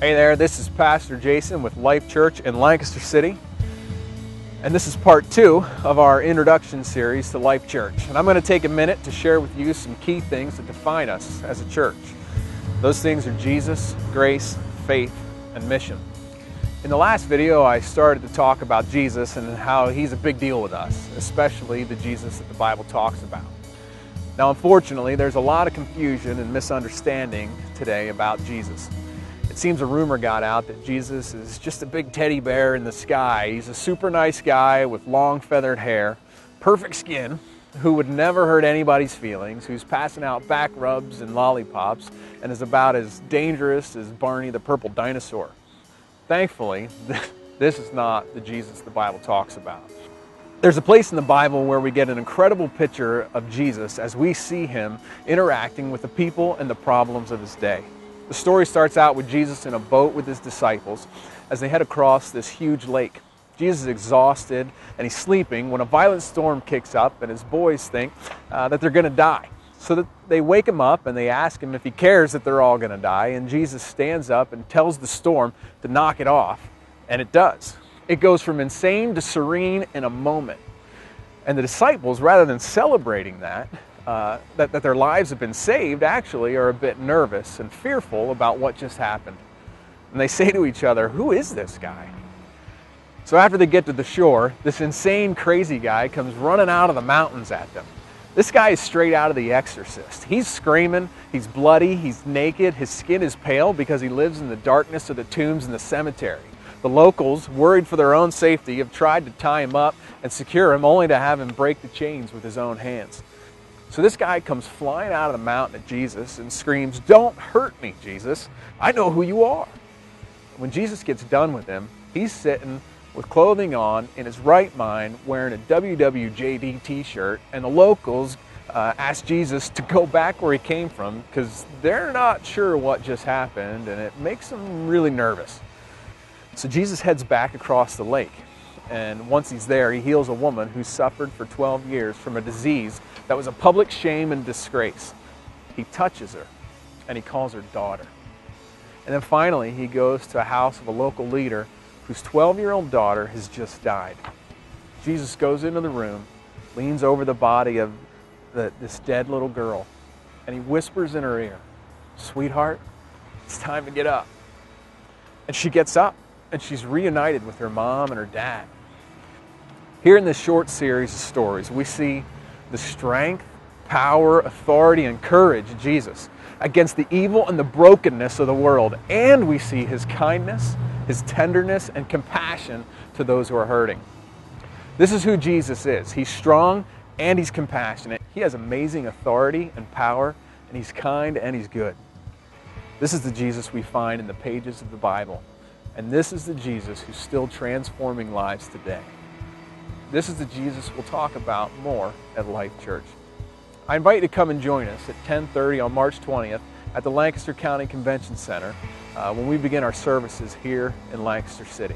Hey there, this is Pastor Jason with Life Church in Lancaster City. And this is part 2 of our introduction series to Life Church. And I'm going to take a minute to share with you some key things that define us as a church. Those things are Jesus, grace, faith, and mission. In the last video, I started to talk about Jesus and how he's a big deal with us, especially the Jesus that the Bible talks about. Now, unfortunately, there's a lot of confusion and misunderstanding today about Jesus. It seems a rumor got out that Jesus is just a big teddy bear in the sky. He's a super nice guy with long feathered hair, perfect skin, who would never hurt anybody's feelings, who's passing out back rubs and lollipops, and is about as dangerous as Barney the Purple Dinosaur. Thankfully, this is not the Jesus the Bible talks about. There's a place in the Bible where we get an incredible picture of Jesus as we see him interacting with the people and the problems of his day. The story starts out with Jesus in a boat with his disciples as they head across this huge lake. Jesus is exhausted and he's sleeping when a violent storm kicks up and his boys think that they're going to die. So that they wake him up and they ask him if he cares that they're all going to die, and Jesus stands up and tells the storm to knock it off, and it does. It goes from insane to serene in a moment. And the disciples, rather than celebrating that their lives have been saved, actually are a bit nervous and fearful about what just happened. And they say to each other, "Who is this guy?" So after they get to the shore, this insane, crazy guy comes running out of the mountains at them. This guy is straight out of The Exorcist. He's screaming, he's bloody, he's naked, his skin is pale because he lives in the darkness of the tombs in the cemetery. The locals, worried for their own safety, have tried to tie him up and secure him, only to have him break the chains with his own hands. So this guy comes flying out of the mountain at Jesus and screams, "Don't hurt me, Jesus. I know who you are." When Jesus gets done with him, he's sitting with clothing on, in his right mind, wearing a WWJD t-shirt, and the locals ask Jesus to go back where he came from because they're not sure what just happened, and it makes them really nervous. So Jesus heads back across the lake, and once he's there, he heals a woman who suffered for 12 years from a disease that was a public shame and disgrace. He touches her, and he calls her daughter. And then finally, he goes to a house of a local leader whose 12-year-old daughter has just died. Jesus goes into the room, leans over the body of this dead little girl, and he whispers in her ear, "Sweetheart, it's time to get up." And she gets up, and she's reunited with her mom and her dad. Here in this short series of stories, we see the strength, power, authority, and courage of Jesus against the evil and the brokenness of the world. And we see his kindness, his tenderness, and compassion to those who are hurting. This is who Jesus is. He's strong and he's compassionate. He has amazing authority and power, and he's kind and he's good. This is the Jesus we find in the pages of the Bible. And this is the Jesus who's still transforming lives today. This is the Jesus we'll talk about more at Life Church. I invite you to come and join us at 10:30 on March 20th at the Lancaster County Convention Center when we begin our services here in Lancaster City.